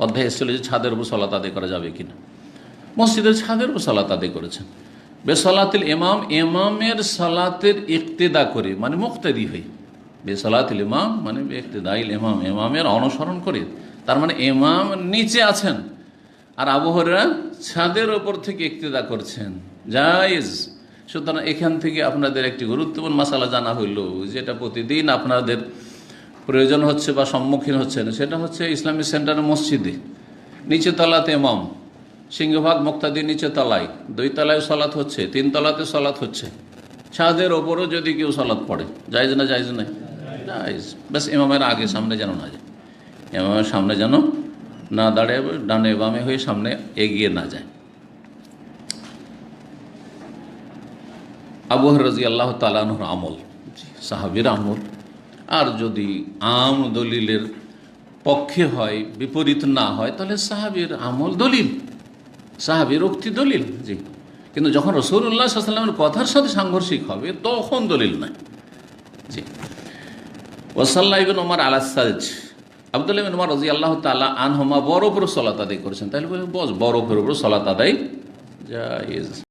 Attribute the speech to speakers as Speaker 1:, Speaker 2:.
Speaker 1: অধ্যায় এসেছিল যে ছাদের উপর সালাত আদায় করা যাবে কিনা। মসজিদের ছাদের উপর সালাত আদায় করেছেন বেসালাতিল ইমাম, ইমামের সালাতের ইক্তেদা করে, মানে মুক্তাদি হয়ে। বেসালাতিল ইমাম মানে ইক্তেদাইল ইমাম, ইমামের অনুসরণ করে। তার মানে ইমাম নিচে আছেন আর আবু হুরায়রা ছাদের ওপর থেকে ইক্তেদা করছেন, জায়েজ। সুতরাং এখান থেকে আপনাদের একটি গুরুত্বপূর্ণ মাসালা জানা হইল, যেটা প্রতিদিন আপনাদের প্রয়োজন হচ্ছে বা সম্মুখীন হচ্ছেন, সেটা হচ্ছে ইসলামিক সেন্টারের মসজিদে নিচে তলাতে ইমাম, সিংহভাগ মুক্তাদি নিচে তলায়, 2 তলায় সালাত হচ্ছে, 3 তলাতে সালাত হচ্ছে, ছাদের ওপরও যদি কেউ সালাত পড়ে, জায়েজ না জায়েজ নাই? জায়েজ। ব্যাস ইমামের আগে সামনে যেন না যায়, ইমামের সামনে যেন না দাঁড়িয়ে ডানে বামে হয়ে সামনে এগিয়ে না যায়। আবু হুরায়রা রাদিয়াল্লাহু তাআলা আনহুর আমল, সাহাবীর আমল। আর যদি আম দলিলের পক্ষে হয়, বিপরীত না হয়, তাহলে সাহাবীর আমল দলিল, সাহাবীর উক্তি দলিল। জি, কিন্তু যখন রাসূলুল্লাহ সাল্লাল্লাহু আলাইহি ওয়াসাল্লামের কথার সাথে সাংঘর্ষিক হবে তখন দলিল নাই। জি। ওয়াসাল্লাহ ইবনে ওমর আলা সালজ, আব্দুল্লাহ ইবনে ওমর রাদিয়াল্লাহু তাআলা আনহুমা বরফের সালাত আদায় করেছেন। তাহলে বলে বরফের উপর সালাত আদায় জায়েজ।